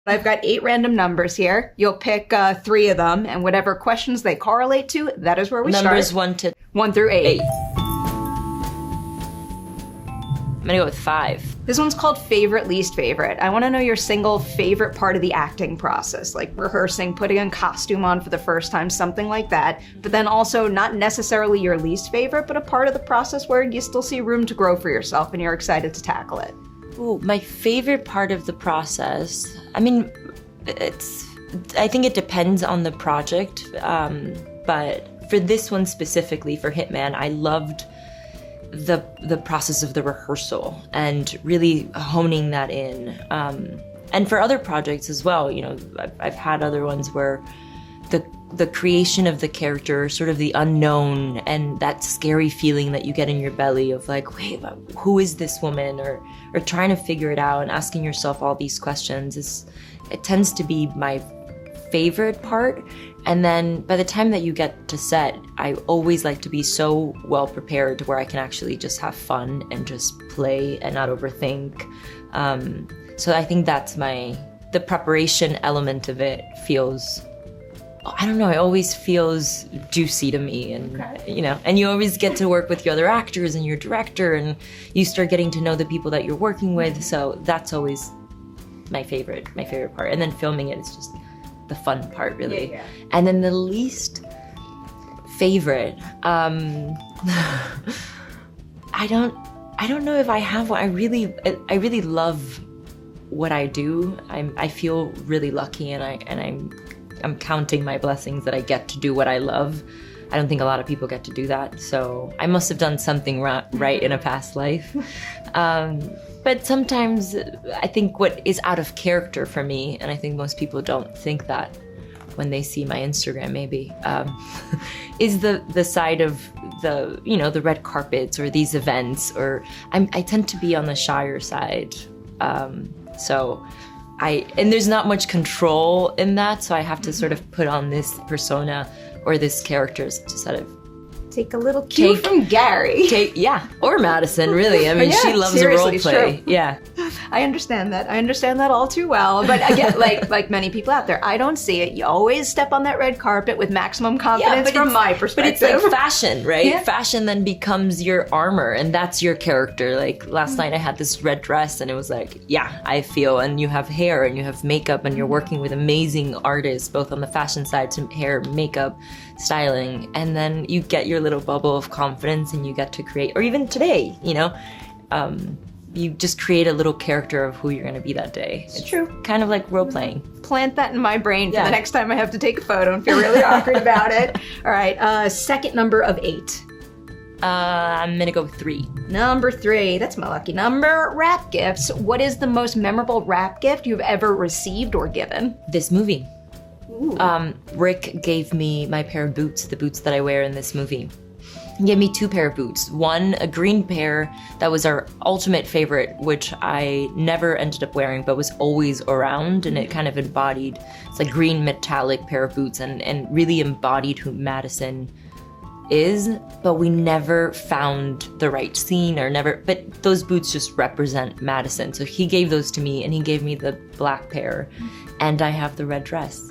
I've got 8 random numbers here. You'll pick 3 of them, and whatever questions they correlate to, that is where we Numbers start. 1 through 8. I'm gonna go with 5. This one's called favorite, least favorite. I want to know your single favorite part of the acting process, like rehearsing, putting a costume on for the first time, something like that. But then also not necessarily your least favorite, but a part of the process where you still see room to grow for yourself and you're excited to tackle it. Ooh, my favorite part of the process, I mean, I think it depends on the project, but for this one specifically, for Hitman, I loved the process of the rehearsal and really honing that in. And for other projects as well, you know, I've had other ones where the creation of the character, sort of the unknown and that scary feeling that you get in your belly of like, wait, who is this woman? Or trying to figure it out and asking yourself all these questions it tends to be my favorite part. And then by the time that you get to set, I always like to be so well prepared to where I can actually just have fun and just play and not overthink. So I think that's the preparation element of it feels, I don't know, it always feels juicy to me. And, you know, and you always get to work with your other actors and your director and you start getting to know the people that you're working with. So that's always my favorite part. And then filming it is just the fun part, really. Yeah. And then the least favorite, I don't know if I have one. I really love what I do. I feel really lucky, and I'm counting my blessings that I get to do what I love. I don't think a lot of people get to do that, so I must have done something right in a past life. But sometimes I think what is out of character for me, and I think most people don't think that when they see my Instagram maybe, is the side of the red carpets or these events, or I tend to be on the shyer side. So and there's not much control in that, so I have to sort of put on this persona or this character to sort of take a little cue from Gary. Or Madison, really. I mean, she loves a role play. Yeah. I understand that. I understand that all too well. But again, like many people out there, I don't see it. You always step on that red carpet with maximum confidence from my perspective. But it's like fashion, right? Yeah. Fashion then becomes your armor, and that's your character. Like last night I had this red dress, and it was like, yeah, I feel, and you have hair, and you have makeup, and you're working with amazing artists, both on the fashion side, to hair, makeup, styling, and then you get your little bubble of confidence and you get to create, or even today, you know, you just create a little character of who you're going to be that day. It's true. Kind of like role playing. Plant that in my brain for the next time I have to take a photo and feel really awkward about it. All right, second number of 8. I'm going to go with 3. Number 3, that's my lucky number. Wrap gifts. What is the most memorable wrap gift you've ever received or given? This movie. Rick gave me my pair of boots, the boots that I wear in this movie. He gave me 2 pair of boots. One, a green pair that was our ultimate favorite, which I never ended up wearing, but was always around, and it kind of embodied, it's like green metallic pair of boots and really embodied who Madison is, but we never found the right scene but those boots just represent Madison. So he gave those to me, and he gave me the black pair, and I have the red dress.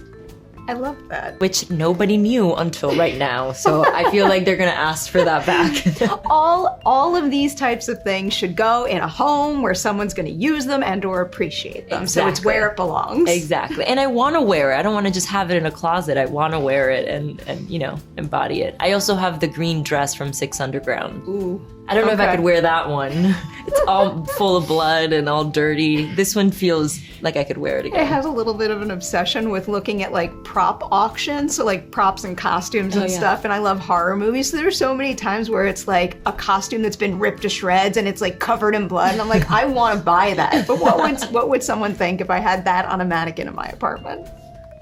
I love that. Which nobody knew until right now, so I feel like they're gonna ask for that back. all of these types of things should go in a home where someone's gonna use them and or appreciate them. Exactly. So it's where it belongs. Exactly. And I wanna wear it. I don't wanna just have it in a closet. I wanna wear it and you know, embody it. I also have the green dress from 6 Underground. Ooh. I don't know if I could wear that one. It's all full of blood and all dirty. This one feels like I could wear it again. I have a little bit of an obsession with looking at like prop auctions, so like props and costumes and stuff, and I love horror movies. So there's so many times where it's like a costume that's been ripped to shreds and it's like covered in blood, and I'm like, I want to buy that. But what would someone think if I had that on a mannequin in my apartment?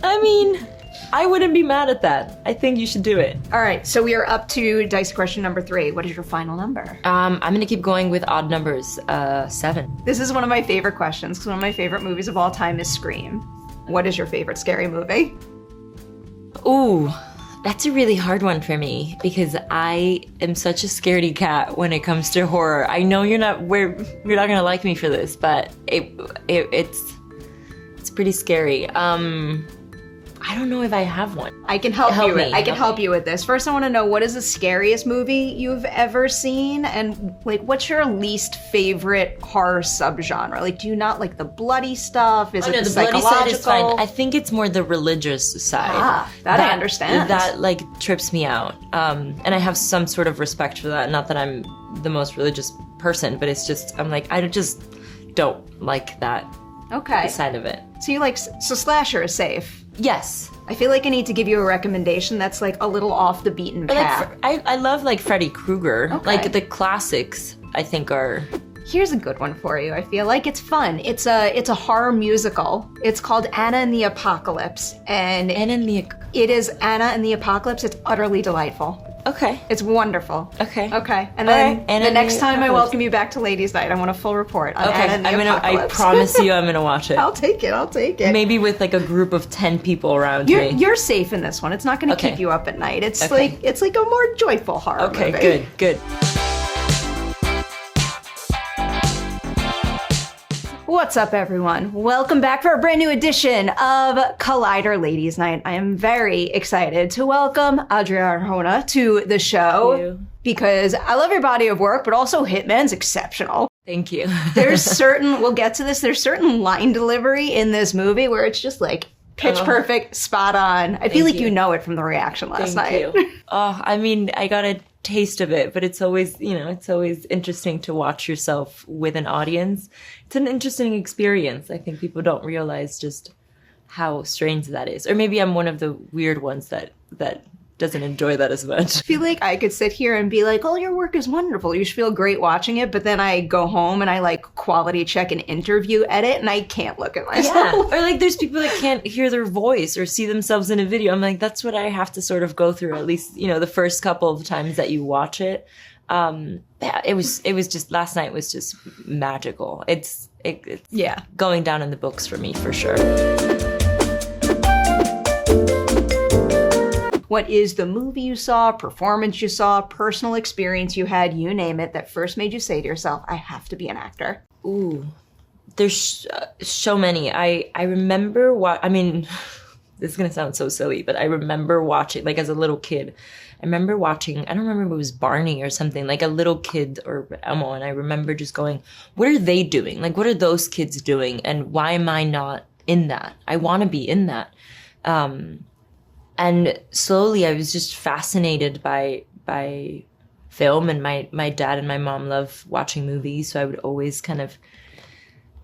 I mean, I wouldn't be mad at that. I think you should do it. All right, so we are up to Dicey question number 3. What is your final number? I'm gonna keep going with odd numbers, 7. This is one of my favorite questions, because one of my favorite movies of all time is Scream. What is your favorite scary movie? Ooh, that's a really hard one for me, because I am such a scaredy cat when it comes to horror. I know you're not gonna like me for this, but it's pretty scary. I don't know if I have one. I can help you with this. First, I want to know, what is the scariest movie you've ever seen? And like, what's your least favorite horror subgenre? Like, do you not like the bloody stuff? Is it the bloody psychological? side is fine. I think it's more the religious side. That I understand. That like trips me out. And I have some sort of respect for that. Not that I'm the most religious person, but it's just, I'm like, I just don't like that side of it. So you like, so slasher is safe. Yes. I feel like I need to give you a recommendation that's like a little off the beaten path. I love like Freddy Krueger. Okay. Like the classics, I think are... Here's a good one for you. I feel like it's fun. It's a horror musical. It's called Anna and the Apocalypse. And it is Anna and the Apocalypse. It's utterly delightful. Okay. It's wonderful. Okay. And then the next time I welcome you back to Ladies' Night, I want a full report on Anna and the Apocalypse. I promise you I'm gonna watch it. I'll take it. Maybe with like a group of 10 people around me. You're safe in this one. It's not gonna keep you up at night. It's like a more joyful horror movie. Okay, good. What's up, everyone? Welcome back for a brand new edition of Collider Ladies Night. I am very excited to welcome Adria Arjona to the show. Thank you. Because I love your body of work, but also Hitman's exceptional. Thank you. We'll get to this, there's certain line delivery in this movie where it's just like pitch perfect, spot on. I feel like you know it from the reaction last night. Thank you. I mean, I got a taste of it, but it's always interesting to watch yourself with an audience. It's an interesting experience. I think people don't realize just how strange that is. Or maybe I'm one of the weird ones that doesn't enjoy that as much. I feel like I could sit here and be like, oh, your work is wonderful. You should feel great watching it. But then I go home and I like quality check an interview edit and I can't look at myself. Yeah. Or like there's people that can't hear their voice or see themselves in a video. I'm like, that's what I have to sort of go through, at least, the first couple of times that you watch it. It was just, last night was just magical. It's going down in the books for me for sure. What is the movie you saw, performance you saw, personal experience you had, you name it, that first made you say to yourself, I have to be an actor? Ooh, there's so many. I remember this is going to sound so silly, but I remember watching, like as a little kid, I remember watching, I don't remember if it was Barney or something, like a little kid or Elmo, and I remember just going, what are they doing? Like, what are those kids doing? And why am I not in that? I want to be in that. And slowly I was just fascinated by film, and my dad and my mom love watching movies, so I would always kind of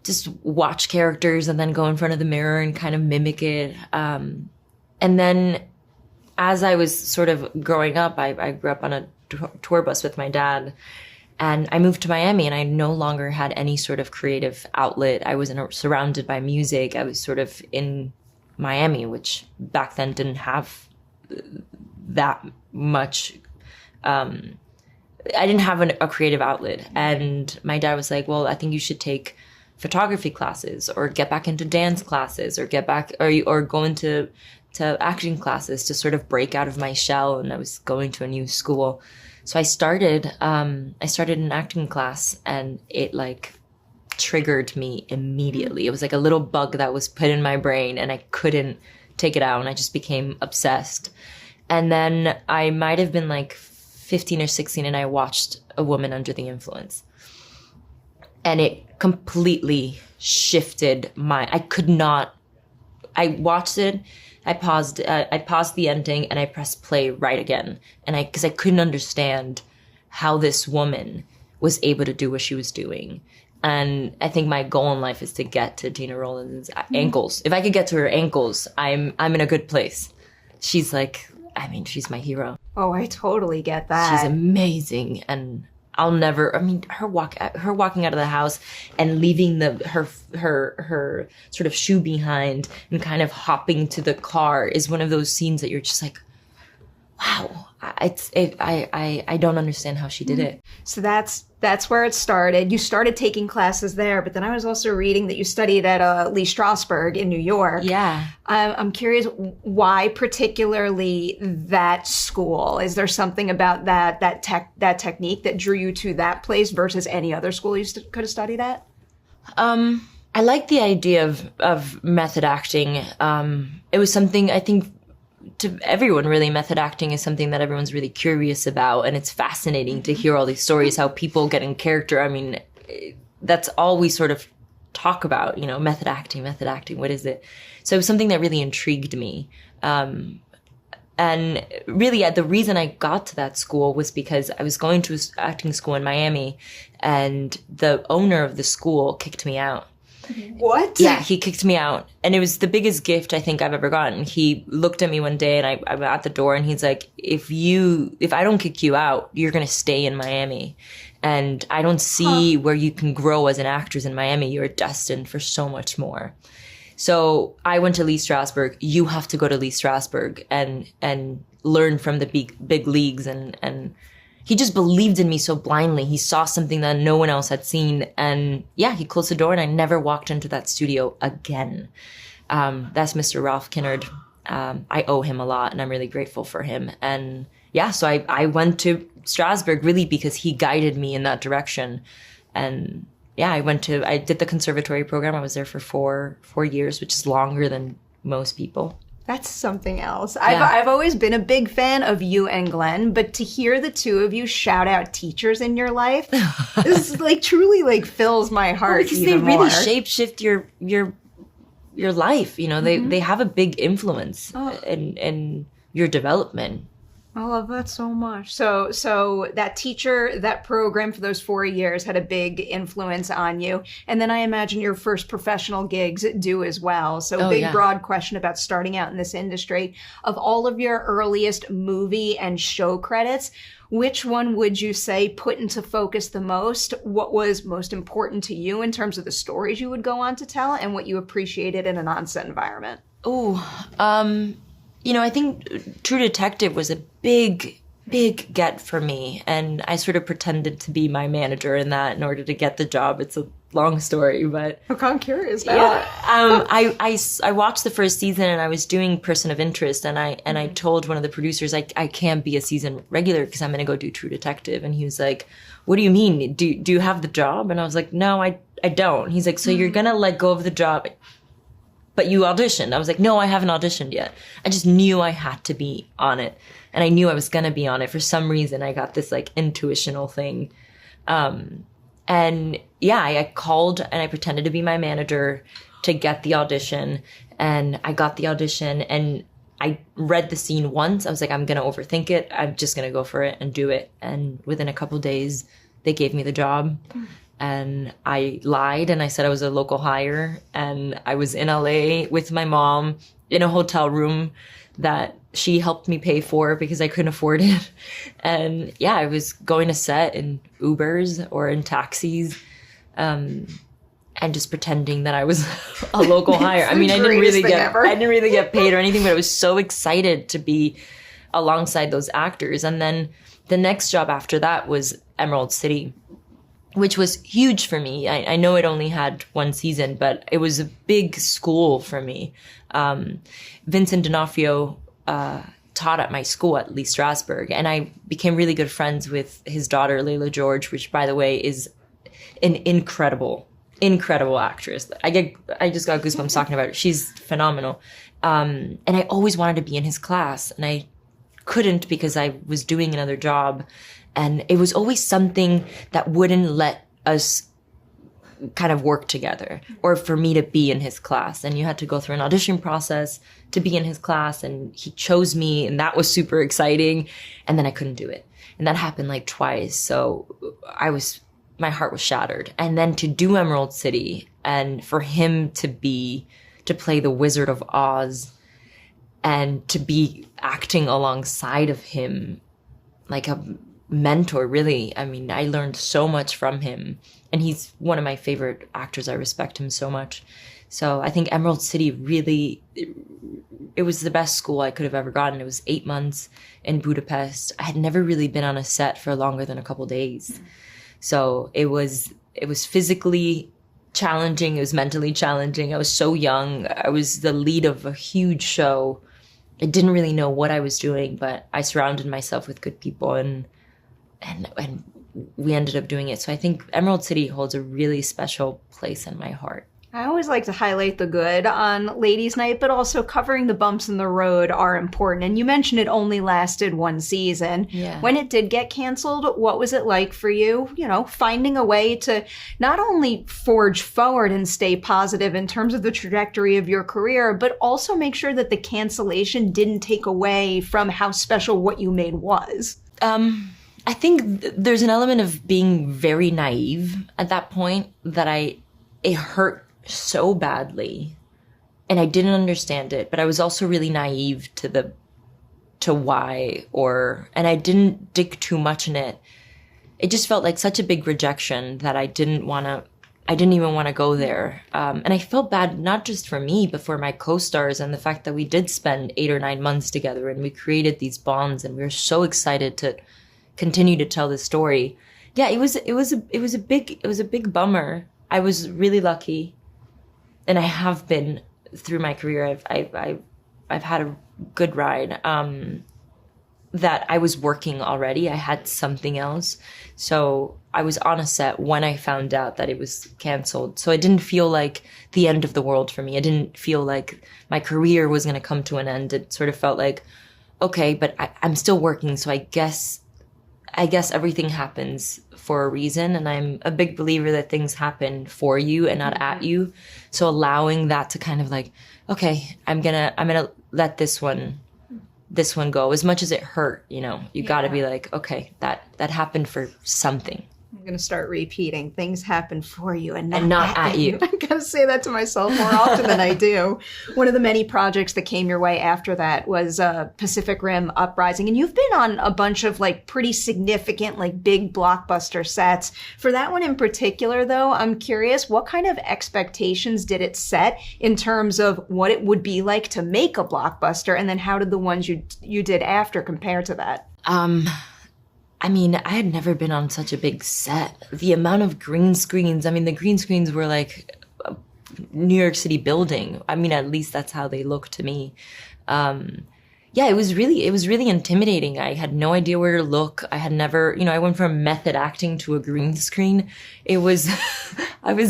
just watch characters and then go in front of the mirror and kind of mimic it. And then as I was sort of growing up, I grew up on a tour bus with my dad, and I moved to Miami, and I no longer had any sort of creative outlet. I was surrounded by music. I was sort of in Miami, which back then didn't have that much. I didn't have a creative outlet. And my dad was like, well, I think you should take photography classes or get back into dance classes or or go into acting classes to sort of break out of my shell. And I was going to a new school. So I started an acting class, and it like triggered me immediately. It was like a little bug that was put in my brain, and I couldn't take it out, and I just became obsessed. And then I might have been like 15 or 16, and I watched A Woman Under the Influence, and it completely shifted I watched it, I paused the ending, and I pressed play right again, and because I couldn't understand how this woman was able to do what she was doing. And I think my goal in life is to get to Gina Rowland's ankles. If I could get to her ankles, I'm in a good place. She's she's my hero. Oh, I totally get that. She's amazing, and her walking out of the house and leaving her sort of shoe behind and kind of hopping to the car is one of those scenes that you're just like, wow. I don't understand how she did it. So that's where it started. You started taking classes there, but then I was also reading that you studied at Lee Strasberg in New York. Yeah. I'm curious, why particularly that school? Is there something about that technique that drew you to that place versus any other school you could have studied at? I like the idea of method acting. It was something I think to everyone really, method acting is something that everyone's really curious about. And it's fascinating to hear all these stories, how people get in character. I mean, that's all we sort of talk about, you know, method acting, what is it? So it was something that really intrigued me. And really, the reason I got to that school was because I was going to acting school in Miami, and the owner of the school kicked me out. What? Yeah, he kicked me out. And it was the biggest gift I think I've ever gotten. He looked at me one day, and I'm at the door, and he's like, if I don't kick you out, you're going to stay in Miami. And I don't see where you can grow as an actress in Miami. You're destined for so much more. So I went to Lee Strasberg. You have to go to Lee Strasberg and learn from the big leagues. And he just believed in me so blindly. He saw something that no one else had seen. And yeah, he closed the door, and I never walked into that studio again. That's Mr. Ralph Kinnard. I owe him a lot, and I'm really grateful for him. And yeah, so I went to Strasberg really because he guided me in that direction. And yeah, I did the conservatory program. I was there for four years, which is longer than most people. That's something else. Yeah. I've always been a big fan of you and Glenn, but to hear the two of you shout out teachers in your life is like truly like fills my heart. Well, because even they really more. shapeshift your life. You know, they have a big influence in your development. I love that so much. So that teacher, that program for those 4 years had a big influence on you. And then I imagine your first professional gigs do as well. So broad question about starting out in this industry. Of all of your earliest movie and show credits, which one would you say put into focus the most? What was most important to you in terms of the stories you would go on to tell, and what you appreciated in an on-set environment? You know, I think True Detective was a big get for me. And I sort of pretended to be my manager in that in order to get the job. It's a long story, but... I'm curious now. Yeah. I watched the first season, and I was doing Person of Interest, and I told one of the producers, I can't be a season regular because I'm going to go do True Detective. And he was like, what do you mean? Do you have the job? And I was like, no, I don't. He's like, so you're going to let go of the job, but you auditioned. I was like, no, I haven't auditioned yet. I just knew I had to be on it. And I knew I was going to be on it. For some reason, I got this like intuitional thing. And yeah, I called and I pretended to be my manager to get the audition. And I got the audition, and I read the scene once. I was like, I'm going to overthink it. I'm just going to go for it and do it. And within a couple days, they gave me the job. And I lied, and I said I was a local hire, and I was in LA with my mom in a hotel room that she helped me pay for because I couldn't afford it. And yeah, I was going to set in Ubers or in taxis, and just pretending that I was a local hire. I mean, I didn't really get paid or anything, but I was so excited to be alongside those actors. And then the next job after that was Emerald City, which was huge for me. I know it only had one season, but it was a big school for me. Vincent D'Onofrio taught at my school at Lee Strasberg, and I became really good friends with his daughter, Layla George, which, by the way, is an incredible actress. I just got goosebumps talking about her. She's phenomenal. And I always wanted to be in his class, and I couldn't because I was doing another job. And it was always something that wouldn't let us kind of work together, or for me to be in his class. And you had to go through an audition process to be in his class, and he chose me, and that was super exciting. And then I couldn't do it. And that happened like twice. So my heart was shattered. And then to do Emerald City, and for him to play the Wizard of Oz, and to be acting alongside of him like a mentor, really. I mean, I learned so much from him, and he's one of my favorite actors. I respect him so much. So I think Emerald City really, it was the best school I could have ever gotten. It was 8 months in Budapest. I had never really been on a set for longer than a couple days. So it was physically challenging. It was mentally challenging. I was so young. I was the lead of a huge show. I didn't really know what I was doing, but I surrounded myself with good people, and we ended up doing it. So I think Emerald City holds a really special place in my heart. I always like to highlight the good on Ladies' Night, but also covering the bumps in the road are important. And you mentioned it only lasted one season. Yeah. When it did get canceled, what was it like for you, finding a way to not only forge forward and stay positive in terms of the trajectory of your career, but also make sure that the cancellation didn't take away from how special what you made was? I think there's an element of being very naive at that point that it hurt so badly and I didn't understand it, but I was also really naive to why, and I didn't dig too much in it. It just felt like such a big rejection that I didn't even want to go there. And I felt bad, not just for me, but for my co-stars, and the fact that we did spend 8 or 9 months together and we created these bonds and we were so excited to continue to tell this story. Yeah, it was a big bummer. I was really lucky. And I have been through my career. I've had a good ride. That I was working already. I had something else. So I was on a set when I found out that it was canceled. So it didn't feel like the end of the world for me. It didn't feel like my career was going to come to an end. It sort of felt like, okay, but I'm still working. So I guess everything happens for a reason. And I'm a big believer that things happen for you and not at you. So allowing that to kind of like, okay, I'm gonna let this one go. As much as it hurt, you gotta be like, okay, that happened for something. I'm going to start repeating, things happen for you and not at you. I'm going to say that to myself more often than I do. One of the many projects that came your way after that was Pacific Rim Uprising. And you've been on a bunch of pretty significant, big blockbuster sets. For that one in particular, though, I'm curious, what kind of expectations did it set in terms of what it would be like to make a blockbuster? And then how did the ones you did after compare to that? I mean, I had never been on such a big set. The amount of green screens, the green screens were like a New York City building. At least that's how they look to me. Yeah, it was really intimidating. I had no idea where to look. I had never, I went from method acting to a green screen. I was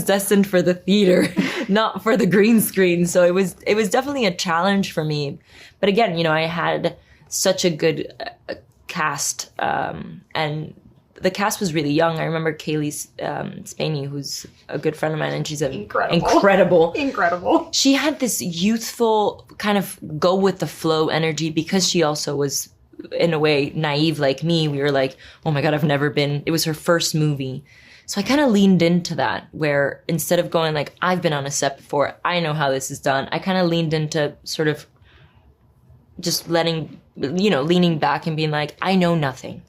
destined for the theater, not for the green screen. So it was definitely a challenge for me. But again, I had such a good cast, and the cast was really young. I remember Kaylee Spaney, who's a good friend of mine, and she's incredible. She had this youthful kind of go with the flow energy because she also was in a way naive like me. We were like, oh my God, it was her first movie. So I kind of leaned into that, where instead of going like, I've been on a set before, I know how this is done, I kind of leaned into sort of just leaning back and being like, I know nothing.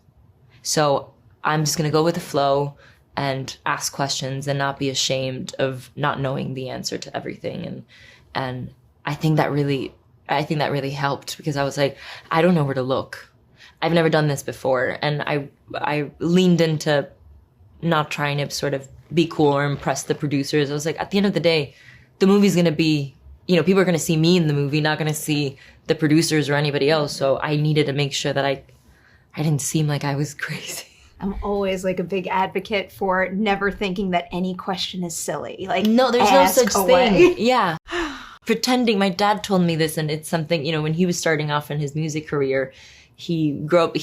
So I'm just going to go with the flow and ask questions and not be ashamed of not knowing the answer to everything. And I think that really helped, because I was like, I don't know where to look. I've never done this before. And I leaned into not trying to sort of be cool or impress the producers. I was like, at the end of the day, the movie's going to be, people are going to see me in the movie, not going to see the producers or anybody else. So I needed to make sure that I didn't seem like I was crazy. I'm always a big advocate for never thinking that any question is silly. No, there's no such thing. Yeah. Pretending. My dad told me this, and it's something, when he was starting off in his music career, he grew up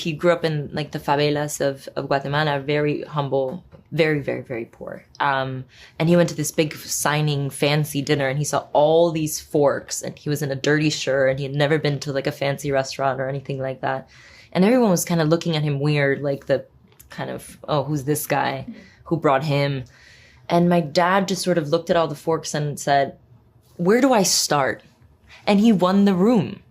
in the favelas of Guatemala, very humble, very, very, very poor. And he went to this big signing fancy dinner, and he saw all these forks, and he was in a dirty shirt, and he had never been to a fancy restaurant or anything like that. And everyone was kind of looking at him weird, the kind of, oh, who's this guy? Who brought him? And my dad just sort of looked at all the forks and said, where do I start? And he won the room.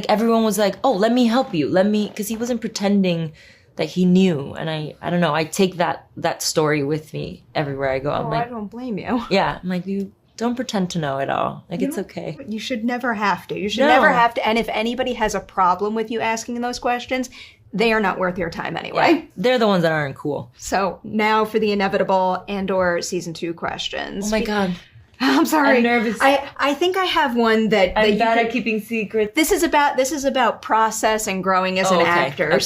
Everyone was like, oh, let me help you. Because he wasn't pretending that he knew. And I don't know, I take that story with me everywhere I go. I don't blame you. Yeah, I'm like, you don't pretend to know it all. It's okay. You should never have to. Never have to. And if anybody has a problem with you asking those questions, they are not worth your time anyway. Yeah, they're the ones that aren't cool. So now for the inevitable Andor season 2 questions. Oh my God. I'm sorry. I'm nervous. I think I have one that I'm bad at keeping secrets. This is about process and growing as an actor.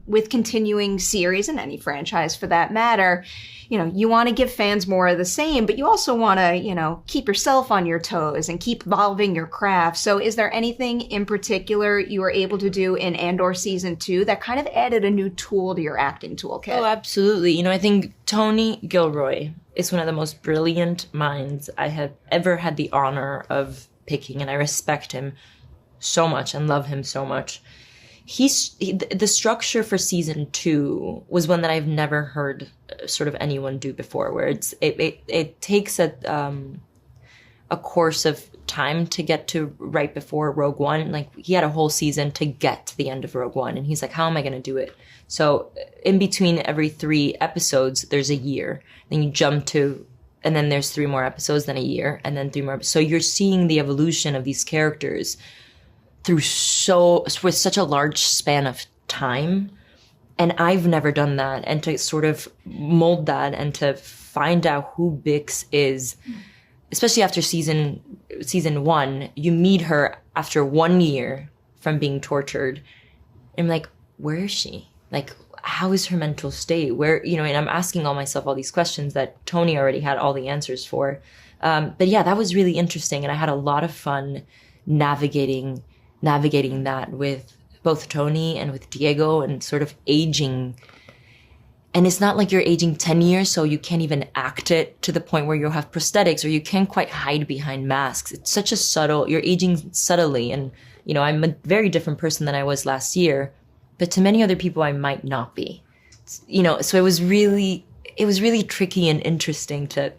With continuing series and any franchise for that matter, you want to give fans more of the same, but you also want to, keep yourself on your toes and keep evolving your craft. So is there anything in particular you were able to do in Andor season 2 that kind of added a new tool to your acting toolkit? Oh, absolutely. I think Tony Gilroy is one of the most brilliant minds I have ever had the honor of picking, and I respect him so much and love him so much. The structure for season 2 was one that I've never heard sort of anyone do before, where it takes a course of time to get to right before Rogue One. Like, he had a whole season to get to the end of Rogue One, and he's like, how am I going to do it? So in between every 3 episodes, there's a year. Then you jump to, and then there's 3 more episodes, then a year, and then 3 more. So you're seeing the evolution of these characters with such a large span of time. And I've never done that. And to sort of mold that and to find out who Bix is, especially after season 1, you meet her after 1 year from being tortured. And I'm like, where is she? Like, how is her mental state? Where, and I'm asking myself all these questions that Tony already had all the answers for. But yeah, that was really interesting. And I had a lot of fun navigating that with both Tony and with Diego, and sort of aging. And it's not like you're aging 10 years, so you can't even act it to the point where you'll have prosthetics, or you can't quite hide behind masks. It's such you're aging subtly. And, I'm a very different person than I was last year, but to many other people, I might not be. So it was really tricky and interesting to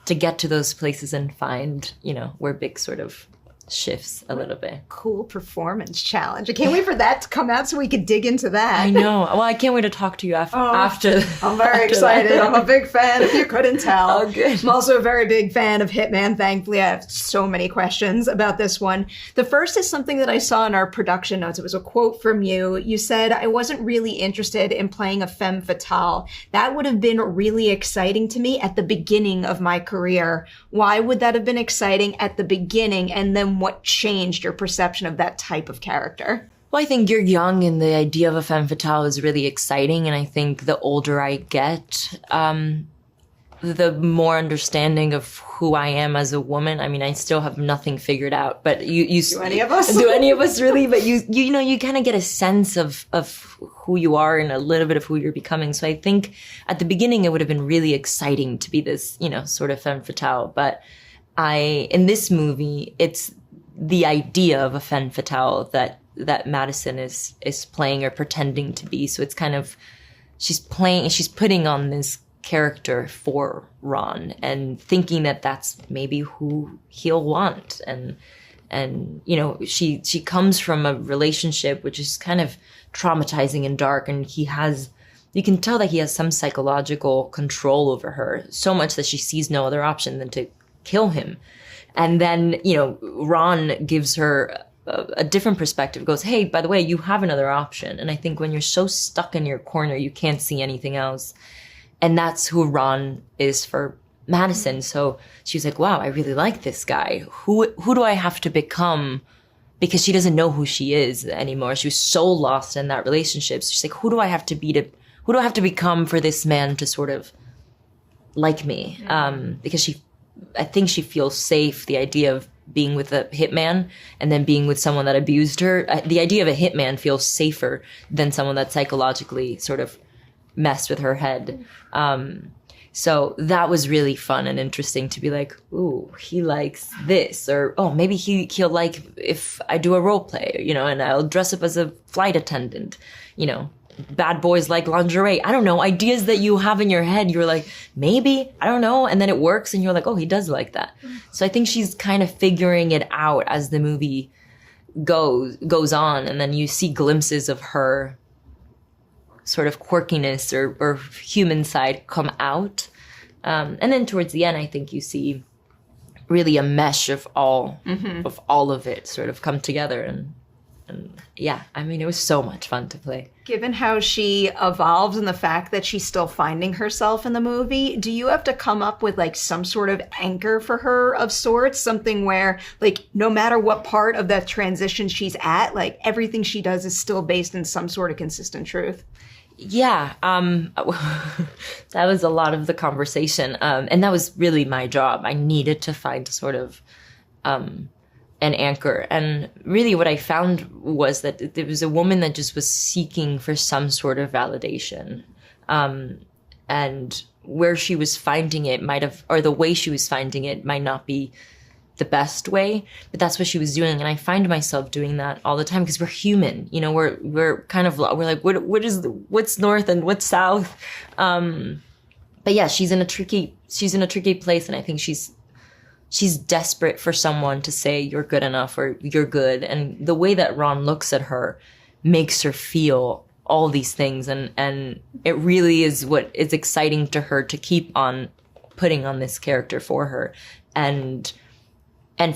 get to those places and find, where Bix sort of shifts a little bit. Cool performance challenge. I can't wait for that to come out so we could dig into that. I know. Well, I can't wait to talk to you after. I'm very excited. I'm a big fan, if you couldn't tell. Oh, good. I'm also a very big fan of Hitman. Thankfully, I have so many questions about this one. The first is something that I saw in our production notes. It was a quote from you. You said, I wasn't really interested in playing a femme fatale. That would have been really exciting to me at the beginning of my career. Why would that have been exciting at the beginning? And then what changed your perception of that type of character? Well, I think you're young and the idea of a femme fatale is really exciting. And I think the older I get, the more understanding of who I am as a woman. I mean, I still have nothing figured out, but you do any of us? Do any of us really? But you kind of get a sense of who you are and a little bit of who you're becoming. So I think at the beginning, it would have been really exciting to be this, sort of femme fatale. But in this movie, it's the idea of a femme fatale that Madison is playing or pretending to be. So it's kind of, she's putting on this character for Ron and thinking that that's maybe who he'll want. And she comes from a relationship which is kind of traumatizing and dark, and you can tell that he has some psychological control over her, so much that she sees no other option than to kill him. And then, Ron gives her a different perspective, goes, hey, by the way, you have another option. And I think when you're so stuck in your corner, you can't see anything else. And that's who Ron is for Madison. So she was like, wow, I really like this guy. Who do I have to become? Because she doesn't know who she is anymore. She was so lost in that relationship. So she's like, who do I have to become for this man to sort of like me? Because I think she feels safe, the idea of being with a hitman and then being with someone that abused her. The idea of a hitman feels safer than someone that psychologically sort of messed with her head. So that was really fun and interesting to be like, ooh, he likes this. Or, oh, maybe he'll like if I do a role play, and I'll dress up as a flight attendant, bad boys like lingerie. I don't know, ideas that you have in your head. You're like, maybe, I don't know. And then it works and you're like, oh, he does like that. So I think she's kind of figuring it out as the movie goes on. And then you see glimpses of her sort of quirkiness or human side come out. And then towards the end, I think you see really a mesh of all of it sort of come together. And And yeah, I mean, it was so much fun to play. Given how she evolves and the fact that she's still finding herself in the movie, do you have to come up with like some sort of anchor for her of sorts? Something where like no matter what part of that transition she's at, like everything she does is still based in some sort of consistent truth? Yeah, that was a lot of the conversation. And that was really my job. I needed to find sort of an anchor. And really what I found was that there was a woman that just was seeking for some sort of validation. And where she was finding it or the way she was finding it might not be the best way, but that's what she was doing. And I find myself doing that all the time because we're human, you know, we're like, what's north and what's south? But yeah, she's in a tricky place. And I think she's desperate for someone to say you're good enough or you're good. And the way that Ron looks at her makes her feel all these things. And it really is what is exciting to her to keep on putting on this character for her. And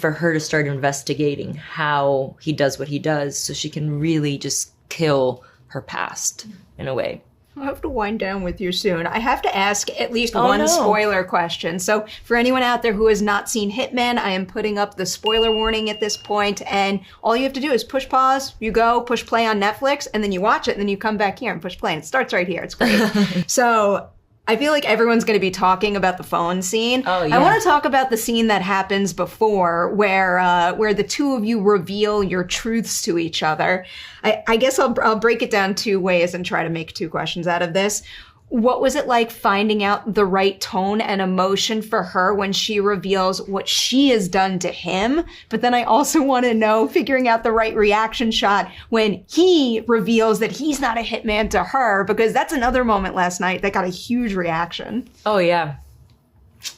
for her to start investigating how he does what he does so she can really just kill her past in a way. I'll have to wind down with you soon. I have to ask at least one spoiler question. So for anyone out there who has not seen Hitman, I am putting up the spoiler warning at this point, and all you have to do is push pause, you go, push play on Netflix, and then you watch it, and then you come back here and push play, and it starts right here. It's great. So I feel like everyone's going to be talking about the phone scene. Oh, yeah. I want to talk about the scene that happens before where the two of you reveal your truths to each other. I guess I'll break it down two ways and try to make two questions out of this. What was it like finding out the right tone and emotion for her when she reveals what she has done to him? But then I also want to know figuring out the right reaction shot when he reveals that he's not a hitman to her, because that's another moment last night that got a huge reaction. Oh, yeah.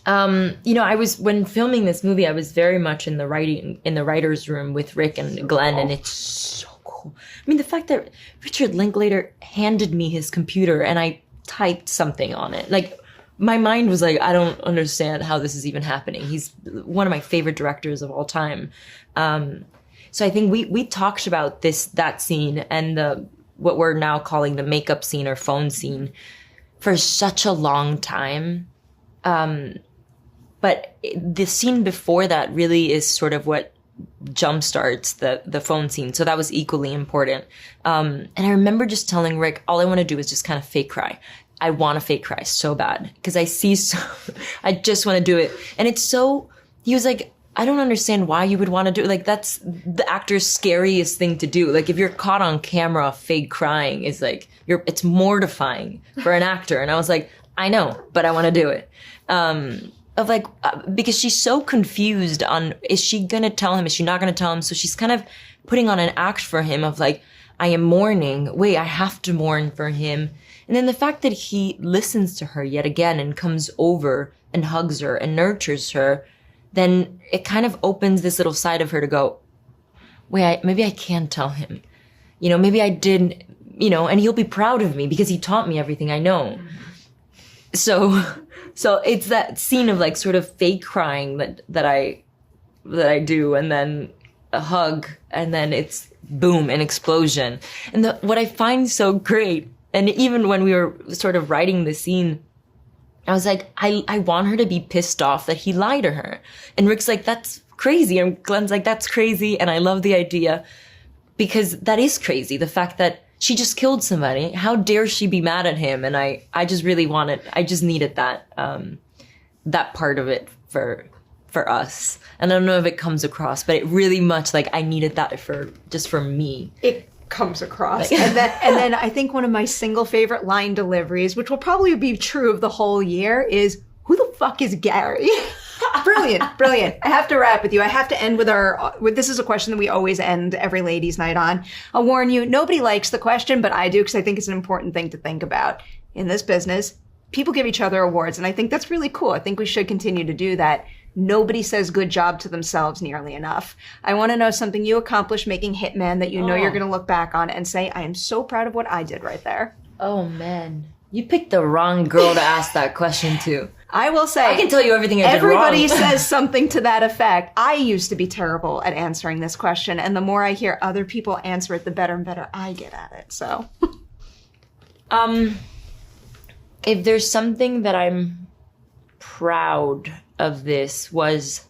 You know, when filming this movie, I was very much in the writer's room with Rick and Glenn, and it's so cool. I mean, the fact that Richard Linklater handed me his computer and I typed something on it. Like, my mind was like, I don't understand how this is even happening. He's one of my favorite directors of all time. So I think we talked about that scene and what we're now calling the makeup scene or phone scene for such a long time. But the scene before that really is sort of what jumpstarts the phone scene. So that was equally important. And I remember just telling Rick, all I want to do is just kind of fake cry. I want to fake cry so bad because I just want to do it. And he was like, I don't understand why you would want to do it. Like, that's the actor's scariest thing to do. Like, if you're caught on camera fake crying is like, it's mortifying for an actor. And I was like, I know, but I want to do it. Because she's so confused on, is she going to tell him? Is she not going to tell him? So she's kind of putting on an act for him of like, I am mourning. Wait, I have to mourn for him. And then the fact that he listens to her yet again and comes over and hugs her and nurtures her, then it kind of opens this little side of her to go, wait, maybe I can tell him. You know, maybe I did, you know, and he'll be proud of me because he taught me everything I know. So it's that scene of like sort of fake crying that I do, and then a hug, and then it's boom, an explosion. And what I find so great, and even when we were sort of writing the scene, I was like, I want her to be pissed off that he lied to her. And Rick's like, that's crazy. And Glenn's like, that's crazy. And I love the idea because that is crazy. The fact that she just killed somebody. How dare she be mad at him? And I just really I just needed that part of it for us. And I don't know if it comes across, but it really much like I needed that for me. It comes across. And then I think one of my single favorite line deliveries, which will probably be true of the whole year, is, who the fuck is Gary? Brilliant. I have to wrap with you. I have to end with this is a question that we always end every ladies' night on. I'll warn you, nobody likes the question, but I do because I think it's an important thing to think about. In this business, people give each other awards, and I think that's really cool. I think we should continue to do that. Nobody says good job to themselves nearly enough. I want to know something you accomplished making Hitman that you know you're going to look back on and say, I am so proud of what I did right there. Oh, man. You picked the wrong girl to ask that question to. I will say, I can tell you everything I did wrong. Everybody says something to that effect. I used to be terrible at answering this question, and the more I hear other people answer it, the better and better I get at it. So, if there's something that I'm proud of, this was,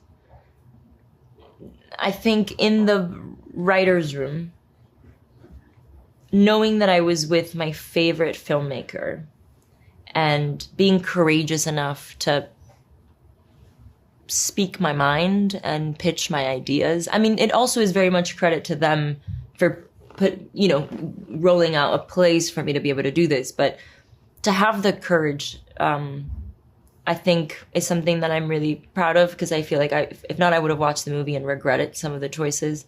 I think, in the writer's room, knowing that I was with my favorite filmmaker and being courageous enough to speak my mind and pitch my ideas. I mean, it also is very much credit to them for rolling out a place for me to be able to do this. But to have the courage, I think is something that I'm really proud of, because I feel like if not, I would have watched the movie and regretted some of the choices.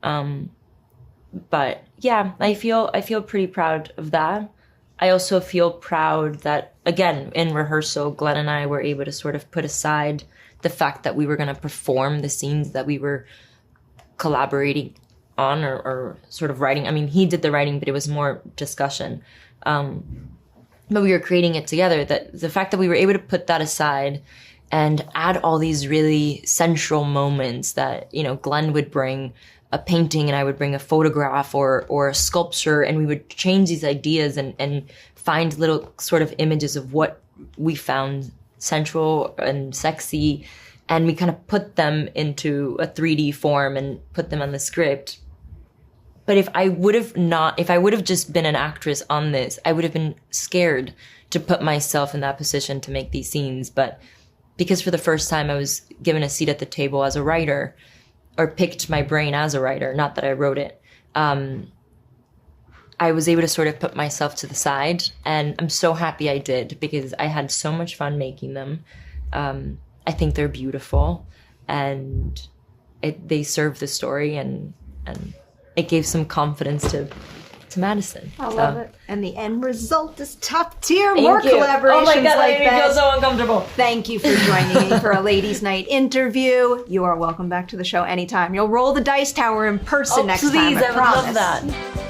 But yeah, I feel pretty proud of that. I also feel proud that, again, in rehearsal, Glenn and I were able to sort of put aside the fact that we were going to perform the scenes that we were collaborating on or sort of writing. I mean, he did the writing, but it was more discussion. But we were creating it together. That the fact that we were able to put that aside and add all these really central moments that, Glenn would bring a painting and I would bring a photograph or a sculpture, and we would change these ideas and find little sort of images of what we found central and sexy, and we kind of put them into a 3D form and put them on the script. But if I would have just been an actress on this, I would have been scared to put myself in that position to make these scenes. But because for the first time I was given a seat at the table as a writer, or picked my brain as a writer, not that I wrote it, I was able to sort of put myself to the side. And I'm so happy I did, because I had so much fun making them. I think they're beautiful, and they serve the story, and it gave some confidence to Madison. I love it. And the end result is top tier. More collaborations oh my God, like that. I that. feel so uncomfortable. Thank you for joining me for a ladies' night interview. You are welcome back to the show anytime. You'll roll the dice tower in person next time. Please, I would promise. love that.